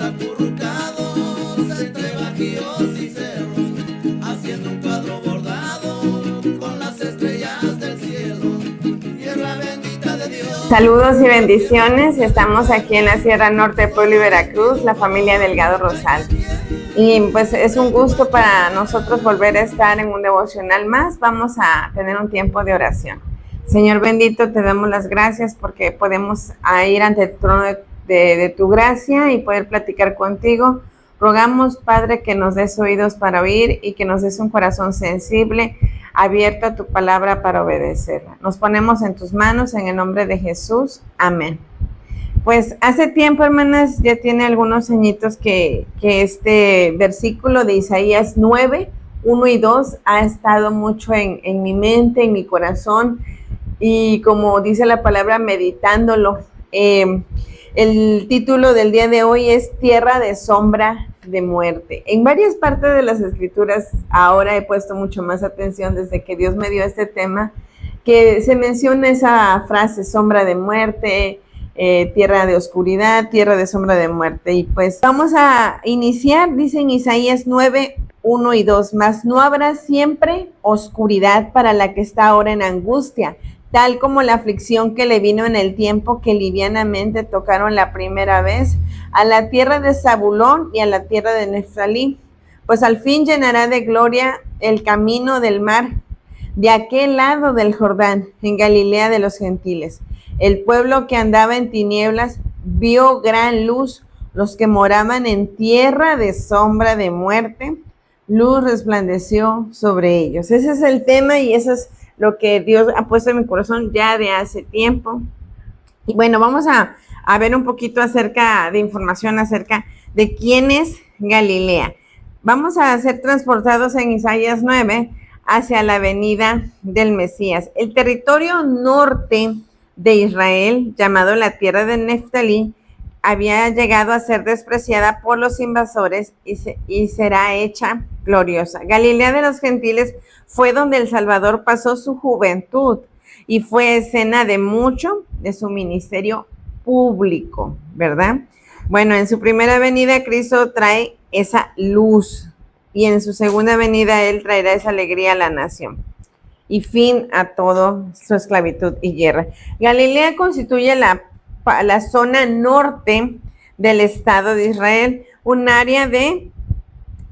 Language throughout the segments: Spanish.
acurrucados entre bajíos y cerros, haciendo un cuadro bordado con las estrellas del cielo, tierra bendita de Dios. Saludos y bendiciones. Estamos aquí en la Sierra Norte de Puebla y Veracruz, la familia Delgado Rosal. Y pues es un gusto para nosotros volver a estar en un devocional más. Vamos a tener un tiempo de oración. Señor bendito, te damos las gracias porque podemos ir ante el trono de tu gracia y poder platicar contigo. Rogamos, Padre, que nos des oídos para oír y que nos des un corazón sensible, abierto a tu palabra para obedecerla. Nos ponemos en tus manos en el nombre de Jesús. Amén. Pues hace tiempo, hermanas, ya tiene algunos añitos que este versículo de Isaías 9, 1 y 2 ha estado mucho en mi mente, en mi corazón, y como dice la palabra, meditándolo. El título del día de hoy es Tierra de Sombra de Muerte. En varias partes de las Escrituras, ahora he puesto mucho más atención desde que Dios me dio este tema, que se menciona esa frase, sombra de muerte, tierra de oscuridad, tierra de sombra de muerte. Y pues vamos a iniciar, dice en Isaías 9, 1 y 2, mas no habrá siempre oscuridad para la que está ahora en angustia, tal como la aflicción que le vino en el tiempo que livianamente tocaron la primera vez a la tierra de Zabulón y a la tierra de Neftalí, pues al fin llenará de gloria el camino del mar, de aquel lado del Jordán, en Galilea de los gentiles. El pueblo que andaba en tinieblas vio gran luz, los que moraban en tierra de sombra de muerte, luz resplandeció sobre ellos. Ese es el tema y eso es lo que Dios ha puesto en mi corazón ya de hace tiempo. Y bueno, vamos a ver un poquito de información acerca de quién es Galilea. Vamos a ser transportados en Isaías 9 hacia la venida del Mesías. El territorio norte de Israel, llamado la tierra de Neftalí, había llegado a ser despreciada por los invasores y será hecha gloriosa. Galilea de los gentiles fue donde el Salvador pasó su juventud y fue escena de mucho de su ministerio público, ¿verdad? Bueno, en su primera venida Cristo trae esa luz y en su segunda venida Él traerá esa alegría a la nación y fin a toda su esclavitud y guerra. Galilea constituye la zona norte del estado de Israel, un área de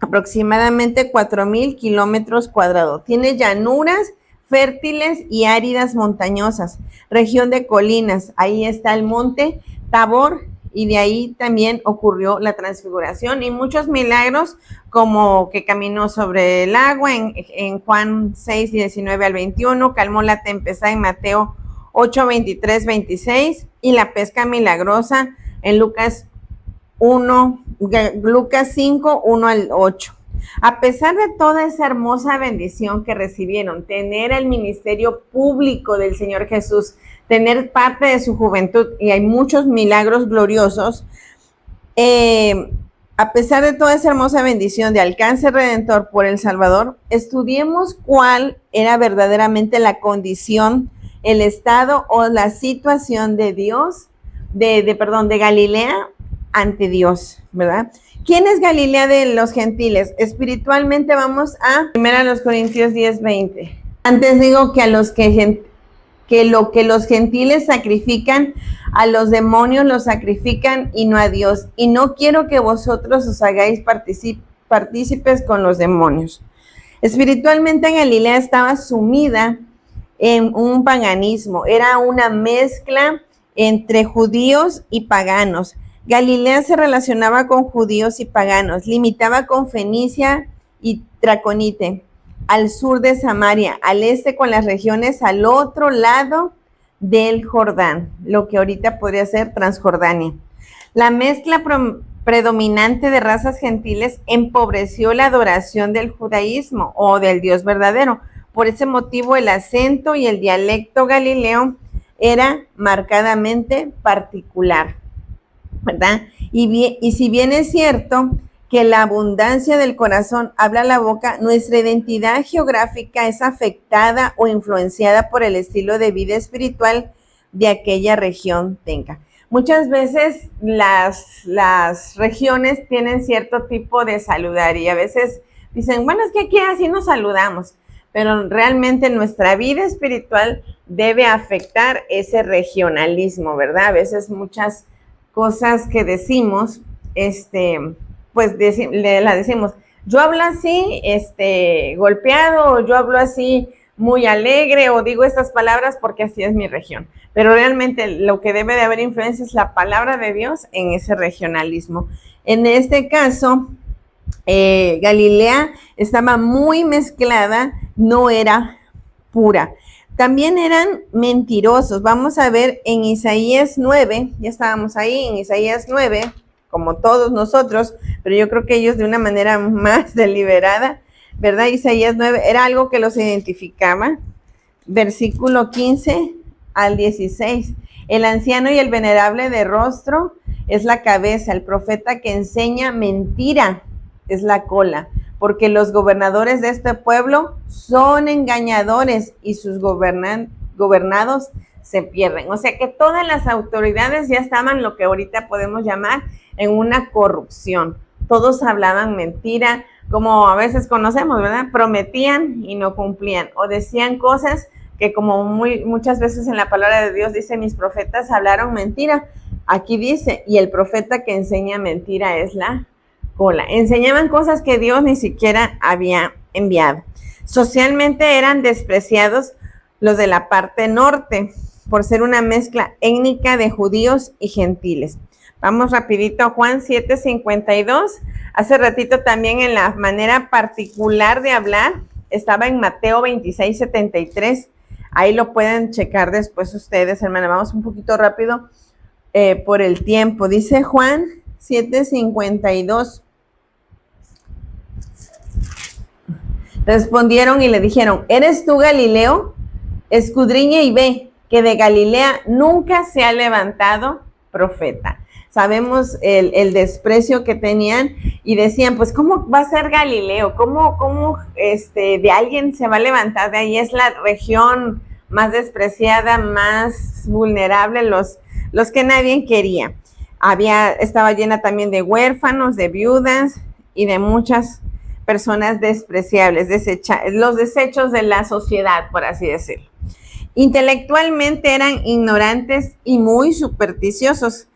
aproximadamente 4,000 kilómetros cuadrados. Tiene llanuras fértiles y áridas montañosas, región de colinas. Ahí está el monte Tabor y de ahí también ocurrió la transfiguración y muchos milagros, como que caminó sobre el agua en Juan 6, 19 al 21, calmó la tempestad en Mateo 8, 23, 26 y la pesca milagrosa en Lucas 5, 1 al 8. A pesar de toda esa hermosa bendición que recibieron, tener el ministerio público del Señor Jesús, tener parte de su juventud, y hay muchos milagros gloriosos, a pesar de toda esa hermosa bendición de alcance redentor por el Salvador, estudiemos cuál era verdaderamente la condición, el estado o la situación de Dios, de Galilea ante Dios, ¿verdad? ¿Quién es Galilea de los gentiles? Espiritualmente vamos a 1 Corintios 10, 20. Antes digo que lo que los gentiles sacrifican, a los demonios los sacrifican y no a Dios. Y no quiero que vosotros os hagáis partícipes con los demonios. Espiritualmente Galilea estaba sumida en un paganismo. Era una mezcla entre judíos y paganos. Galilea se relacionaba con judíos y paganos, limitaba con Fenicia y Traconite, al sur de Samaria, al este con las regiones al otro lado del Jordán, lo que ahorita podría ser Transjordania. La mezcla predominante de razas gentiles empobreció la adoración del judaísmo o del Dios verdadero. Por ese motivo el acento y el dialecto galileo era marcadamente particular, ¿verdad? Y si bien es cierto que la abundancia del corazón habla la boca, nuestra identidad geográfica es afectada o influenciada por el estilo de vida espiritual de aquella región tenca. muchas veces las regiones tienen cierto tipo de saludar y a veces dicen, bueno, es que aquí así nos saludamos, pero realmente nuestra vida espiritual debe afectar ese regionalismo, ¿verdad? A veces muchas cosas que decimos, pues la decimos, yo hablo así, golpeado, o yo hablo así muy alegre, o digo estas palabras porque así es mi región. Pero realmente lo que debe de haber influencia es la palabra de Dios en ese regionalismo. En este caso, Galilea estaba muy mezclada, no era pura. También eran mentirosos. Vamos a ver en Isaías 9, ya estábamos ahí en Isaías 9, como todos nosotros, pero yo creo que ellos de una manera más deliberada, ¿verdad? Isaías 9 era algo que los identificaba. Versículo 15 al 16. El anciano y el venerable de rostro es la cabeza, el profeta que enseña mentira es la cola, porque los gobernadores de este pueblo son engañadores y sus gobernados se pierden. O sea que todas las autoridades ya estaban lo que ahorita podemos llamar en una corrupción. Todos hablaban mentira, como a veces conocemos, ¿verdad? Prometían y no cumplían, o decían cosas que como muchas veces en la palabra de Dios dice, mis profetas hablaron mentira. Aquí dice, y el profeta que enseña mentira es la cola. Enseñaban cosas que Dios ni siquiera había enviado. Socialmente eran despreciados los de la parte norte por ser una mezcla étnica de judíos y gentiles. Vamos rapidito a Juan 7:52. Hace ratito también en la manera particular de hablar estaba en Mateo 26:73. Ahí lo pueden checar después ustedes, hermana. Vamos un poquito rápido por el tiempo. Dice Juan 7:52. Respondieron y le dijeron, ¿eres tú Galileo? Escudriña y ve que de Galilea nunca se ha levantado profeta. Sabemos el desprecio que tenían y decían, pues, ¿cómo va a ser Galileo? ¿Cómo de alguien se va a levantar de ahí? Es la región más despreciada, más vulnerable, los que nadie quería. Estaba llena también de huérfanos, de viudas y de muchas personas despreciables, los desechos de la sociedad, por así decirlo. Intelectualmente eran ignorantes y muy supersticiosos.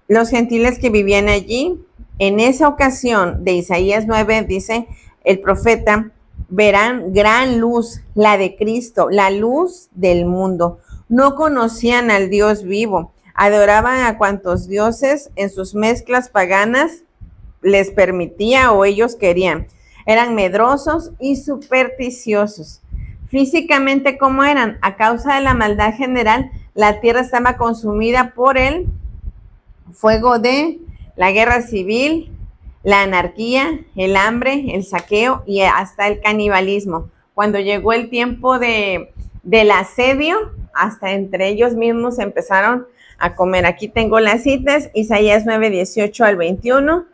Los gentiles que vivían allí, en esa ocasión de Isaías 9, dice el profeta, verán gran luz, la de Cristo, la luz del mundo. No conocían al Dios vivo, adoraban a cuantos dioses en sus mezclas paganas les permitía o ellos querían. Eran medrosos y supersticiosos. Físicamente, ¿cómo eran? A causa de la maldad general, la tierra estaba consumida por el fuego de la guerra civil, la anarquía, el hambre, el saqueo y hasta el canibalismo. Cuando llegó el tiempo del asedio, hasta entre ellos mismos empezaron a comer. Aquí tengo las citas, Isaías 9, 18 al 21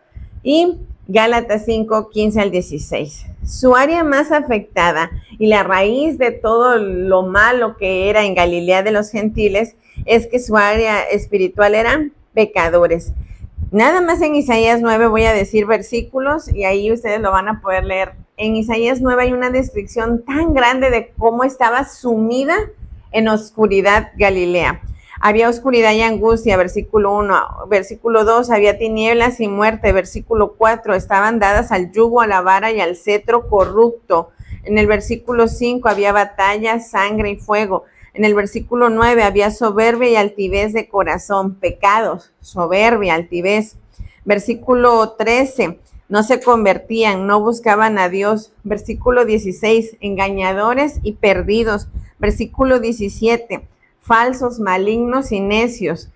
y Gálatas 5, 15 al 16. Su área más afectada y la raíz de todo lo malo que era en Galilea de los gentiles es que su área espiritual eran pecadores. Nada más en Isaías 9 voy a decir versículos y ahí ustedes lo van a poder leer. En Isaías 9 hay una descripción tan grande de cómo estaba sumida en oscuridad Galilea. Había oscuridad y angustia, versículo 1. Versículo 2, había tinieblas y muerte. Versículo 4, estaban dadas al yugo, a la vara y al cetro corrupto. En el versículo 5, había batalla, sangre y fuego. En el versículo 9, había soberbia y altivez de corazón, pecados, soberbia, altivez. Versículo 13, no se convertían, no buscaban a Dios. Versículo 16, engañadores y perdidos. Versículo 17, falsos, malignos y necios.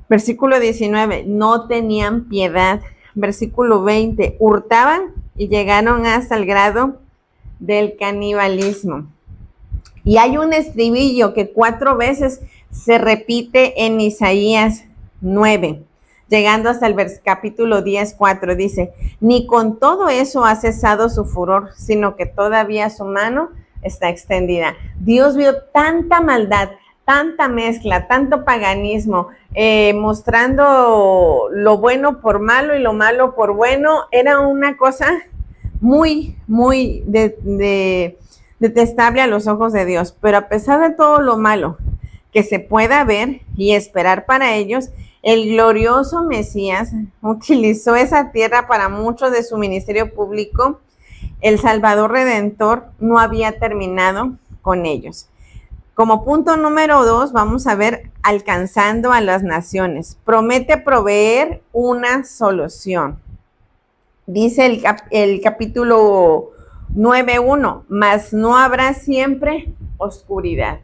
Versículo 19, no tenían piedad. Versículo 20, hurtaban y llegaron hasta el grado del canibalismo. Y hay un estribillo que 4 veces se repite en Isaías 9, llegando hasta el capítulo 10, 4, dice, ni con todo eso ha cesado su furor, sino que todavía su mano está extendida. Dios vio tanta maldad, tanta mezcla, tanto paganismo, mostrando lo bueno por malo y lo malo por bueno. Era una cosa muy, muy detestable a los ojos de Dios. Pero a pesar de todo lo malo que se pueda ver y esperar para ellos, el glorioso Mesías utilizó esa tierra para mucho de su ministerio público. El Salvador Redentor no había terminado con ellos. Como punto número 2, vamos a ver alcanzando a las naciones. Promete proveer una solución. Dice el capítulo 9:1, mas no habrá siempre oscuridad.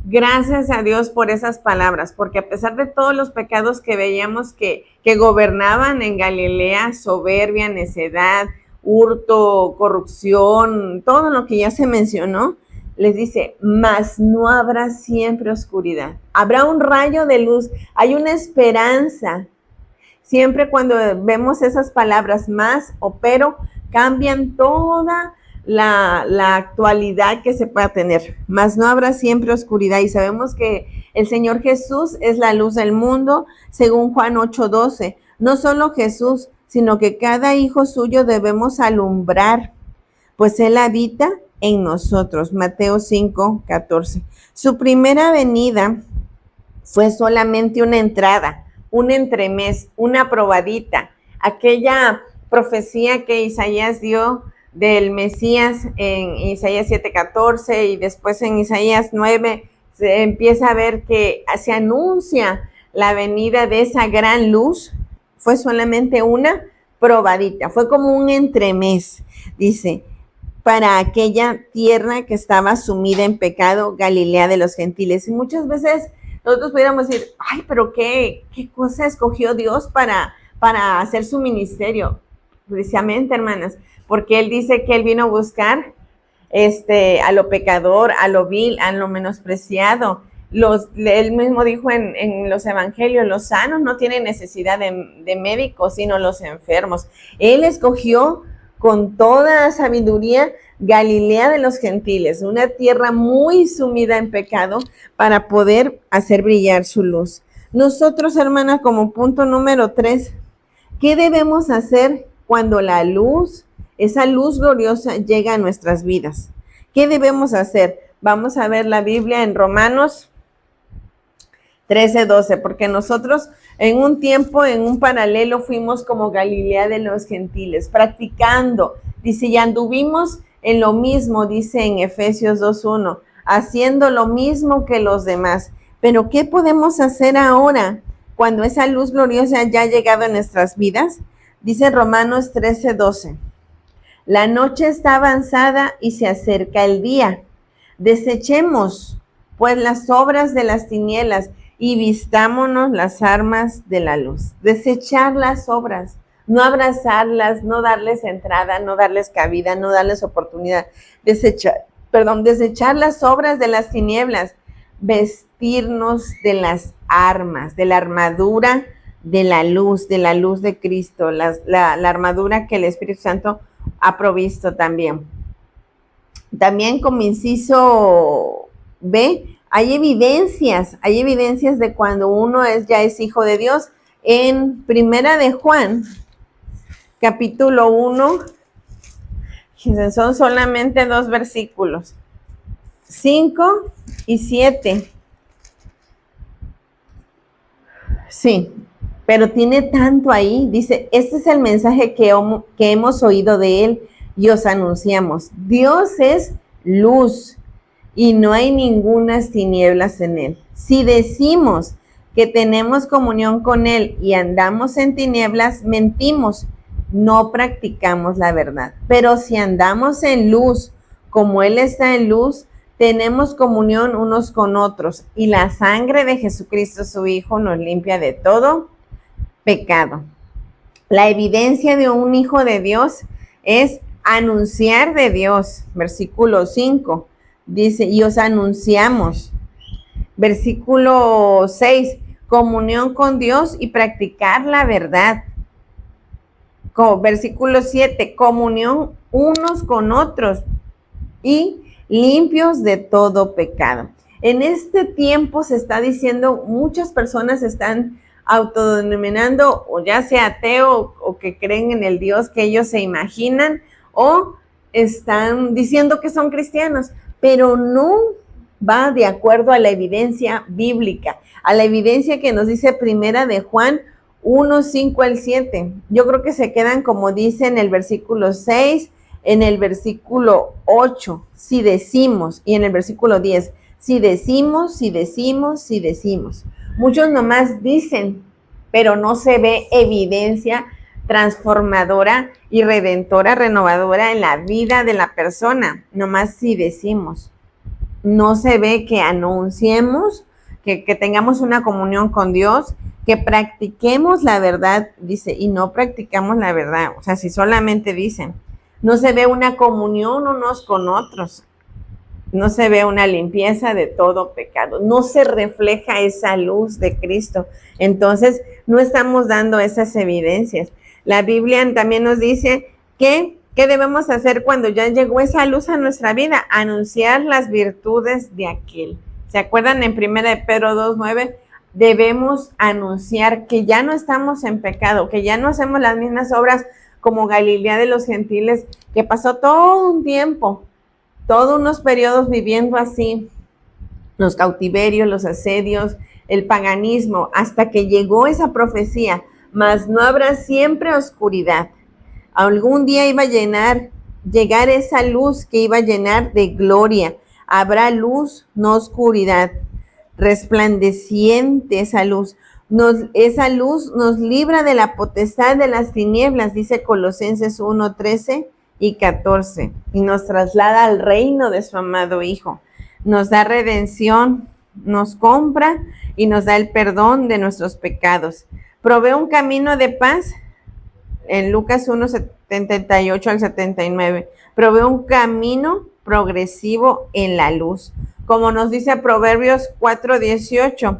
Gracias a Dios por esas palabras, porque a pesar de todos los pecados que veíamos que gobernaban en Galilea, soberbia, necedad, hurto, corrupción, todo lo que ya se mencionó, les dice, mas no habrá siempre oscuridad. Habrá un rayo de luz, hay una esperanza. Siempre cuando vemos esas palabras más o pero, cambian toda la actualidad que se pueda tener. Mas no habrá siempre oscuridad. Y sabemos que el Señor Jesús es la luz del mundo, según Juan 8:12. No solo Jesús, sino que cada hijo suyo debemos alumbrar, pues Él habita en nosotros. Mateo 5:14. Su primera venida fue solamente una entrada, un entremés, una probadita. Aquella profecía que Isaías dio del Mesías en Isaías 7:14 y después en Isaías 9 se empieza a ver que se anuncia la venida de esa gran luz. Fue solamente una probadita, fue como un entremés, dice, para aquella tierra que estaba sumida en pecado, Galilea de los gentiles. Y muchas veces nosotros pudiéramos decir, ay, pero qué cosa escogió Dios para hacer su ministerio. Precisamente, hermanas, porque Él dice que Él vino a buscar a lo pecador, a lo vil, a lo menospreciado. Él mismo dijo en los evangelios, los sanos no tienen necesidad de médicos, sino los enfermos. Él escogió con toda sabiduría Galilea de los gentiles, una tierra muy sumida en pecado, para poder hacer brillar su luz. Nosotros, hermanas, como punto número 3, ¿qué debemos hacer cuando la luz, esa luz gloriosa, llega a nuestras vidas? ¿Qué debemos hacer? Vamos a ver la Biblia en Romanos 13:12, porque nosotros en un tiempo, en un paralelo, fuimos como Galilea de los gentiles, practicando, dice, y anduvimos en lo mismo, dice en Efesios 2:1, haciendo lo mismo que los demás. Pero ¿qué podemos hacer ahora cuando esa luz gloriosa ya ha llegado a nuestras vidas? Dice Romanos 13:12, la noche está avanzada y se acerca el día. Desechemos pues las obras de las tinieblas y vistámonos las armas de la luz. Desechar las obras, no abrazarlas, no darles entrada, no darles cabida, no darles oportunidad. Desechar las obras de las tinieblas, vestirnos de las armas, de la armadura de la luz de Cristo, la armadura que el Espíritu Santo ha provisto también. También como inciso B, hay evidencias de cuando uno ya es hijo de Dios. En Primera de Juan, capítulo 1, son solamente 2 versículos, 5 y 7. Sí, pero tiene tanto ahí. Dice, este es el mensaje que hemos oído de Él y os anunciamos. Dios es luz y no hay ningunas tinieblas en Él. Si decimos que tenemos comunión con Él y andamos en tinieblas, mentimos, no practicamos la verdad. Pero si andamos en luz, como Él está en luz, tenemos comunión unos con otros, y la sangre de Jesucristo, su Hijo, nos limpia de todo pecado. La evidencia de un hijo de Dios es anunciar de Dios. Versículo 5 dice, y os anunciamos. Versículo 6, comunión con Dios y practicar la verdad. Versículo 7, comunión unos con otros y limpios de todo pecado. En este tiempo se está diciendo, muchas personas están autodenominando, o ya sea ateo o que creen en el Dios que ellos se imaginan, o están diciendo que son cristianos, pero no va de acuerdo a la evidencia bíblica, a la evidencia que nos dice Primera de Juan 1, 5 al 7. Yo creo que se quedan como dice en el versículo 6, en el versículo 8, si decimos, y en el versículo 10, si decimos, si decimos, si decimos. Muchos nomás dicen, pero no se ve evidencia transformadora y redentora, renovadora en la vida de la persona, nomás si decimos. No se ve que anunciemos, que tengamos una comunión con Dios, que practiquemos la verdad, dice, y no practicamos la verdad. O sea, si solamente dicen, no se ve una comunión unos con otros, no se ve una limpieza de todo pecado, no se refleja esa luz de Cristo. Entonces, no estamos dando esas evidencias. La Biblia también nos dice que ¿qué debemos hacer cuando ya llegó esa luz a nuestra vida? Anunciar las virtudes de aquel. ¿Se acuerdan en 1 Pedro 2:9? Debemos anunciar que ya no estamos en pecado, que ya no hacemos las mismas obras como Galilea de los gentiles, que pasó todo un tiempo, todos unos periodos viviendo así, los cautiverios, los asedios, el paganismo, hasta que llegó esa profecía, mas no habrá siempre oscuridad. Algún día iba a llegar esa luz que iba a llenar de gloria. Habrá luz, no oscuridad, resplandeciente esa luz. Esa luz nos libra de la potestad de las tinieblas, dice Colosenses 1, 13 y 14, y nos traslada al reino de su amado Hijo. Nos da redención, nos compra y nos da el perdón de nuestros pecados. Provee un camino de paz, en Lucas 1, 78 al 79. Provee un camino progresivo en la luz. Como nos dice Proverbios 4, 18,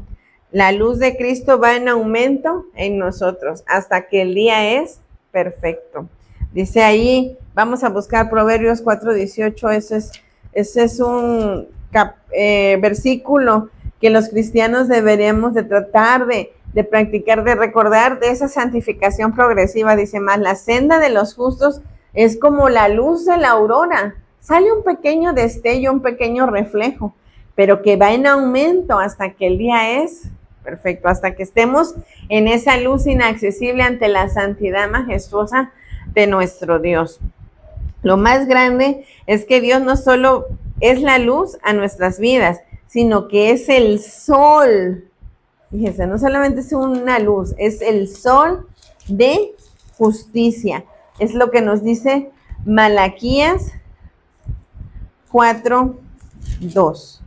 la luz de Cristo va en aumento en nosotros hasta que el día es perfecto. Dice ahí, vamos a buscar Proverbios 4, 18, ese es un versículo que los cristianos deberíamos de tratar de practicar, de recordar, de esa santificación progresiva. Dice más, la senda de los justos es como la luz de la aurora. Sale un pequeño destello, un pequeño reflejo, pero que va en aumento hasta que el día es perfecto, hasta que estemos en esa luz inaccesible ante la santidad majestuosa de nuestro Dios. Lo más grande es que Dios no solo es la luz a nuestras vidas, sino que es el sol. Fíjense, no solamente es una luz, es el sol de justicia. Es lo que nos dice Malaquías 4:2.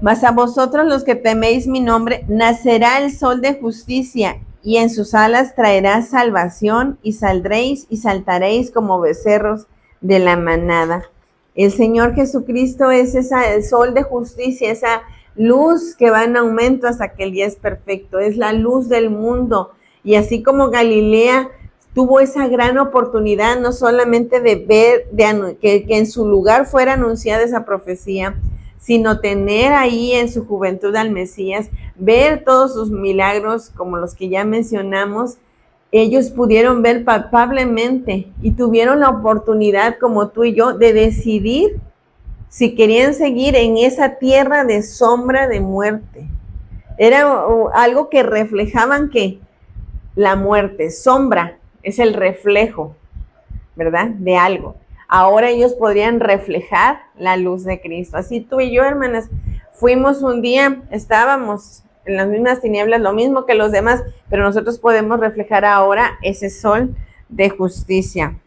Mas a vosotros los que teméis mi nombre, nacerá el sol de justicia, y en sus alas traerá salvación, y saldréis y saltaréis como becerros de la manada. El Señor Jesucristo es el sol de justicia, esa luz que va en aumento hasta que el día es perfecto, es la luz del mundo. Y así como Galilea tuvo esa gran oportunidad, no solamente de ver, que en su lugar fuera anunciada esa profecía, sino tener ahí en su juventud al Mesías, ver todos sus milagros como los que ya mencionamos. Ellos pudieron ver palpablemente y tuvieron la oportunidad, como tú y yo, de decidir si querían seguir en esa tierra de sombra de muerte. Era algo que reflejaban que la muerte, sombra, es el reflejo, ¿verdad?, de algo. Ahora ellos podrían reflejar la luz de Cristo. Así tú y yo, hermanas, fuimos un día, estábamos en las mismas tinieblas, lo mismo que los demás, pero nosotros podemos reflejar ahora ese sol de justicia.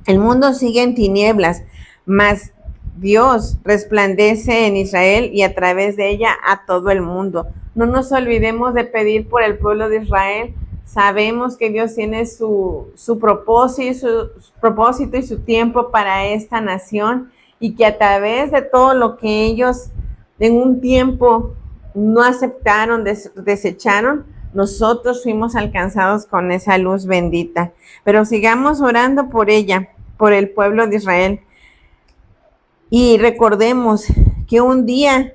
El mundo sigue en tinieblas, mas Dios resplandece en Israel y a través de ella a todo el mundo. No nos olvidemos de pedir por el pueblo de Israel. Sabemos que Dios tiene su propósito y su tiempo para esta nación, y que a través de todo lo que ellos en un tiempo no aceptaron, desecharon, nosotros fuimos alcanzados con esa luz bendita. Pero sigamos orando por ella, por el pueblo de Israel. Y recordemos que un día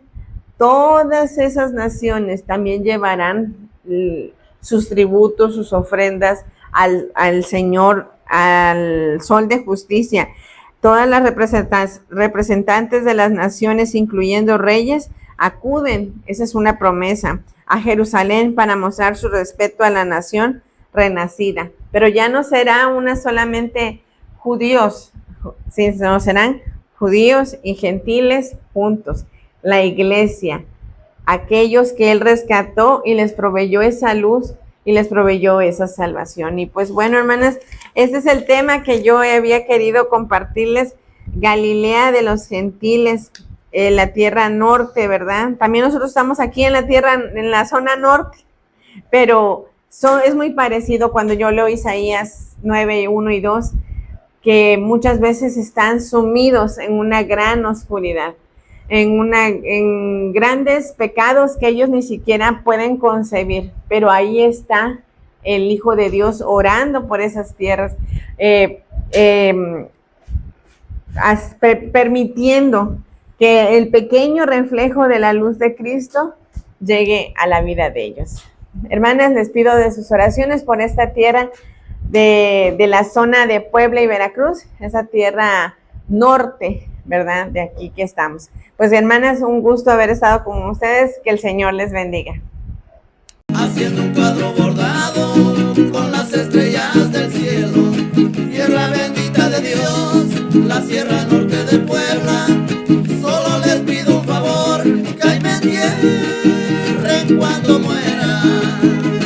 todas esas naciones también llevarán sus tributos, sus ofrendas al Señor, al Sol de Justicia. Todas las representantes de las naciones, incluyendo reyes, acuden, esa es una promesa, a Jerusalén para mostrar su respeto a la nación renacida. Pero ya no será una solamente judíos, sino serán judíos y gentiles juntos. La iglesia, aquellos que Él rescató y les proveyó esa luz y les proveyó esa salvación. Y pues bueno, hermanas, este es el tema que yo había querido compartirles. Galilea de los gentiles, la tierra norte, ¿verdad? También nosotros estamos aquí en la tierra, en la zona norte, pero es muy parecido cuando yo leo Isaías 9, 1 y 2, que muchas veces están sumidos en una gran oscuridad, en grandes pecados que ellos ni siquiera pueden concebir, pero ahí está el Hijo de Dios orando por esas tierras, permitiendo que el pequeño reflejo de la luz de Cristo llegue a la vida de ellos. Hermanas, les pido de sus oraciones por esta tierra de la zona de Puebla y Veracruz, esa tierra norte, ¿verdad? De aquí que estamos. Pues hermanas, un gusto haber estado con ustedes, que el Señor les bendiga. Haciendo un cuadro bordado con las estrellas del cielo, tierra bendita de Dios, la sierra norte de Puebla. Solo les pido un favor, que ahí me entierren cuando muera.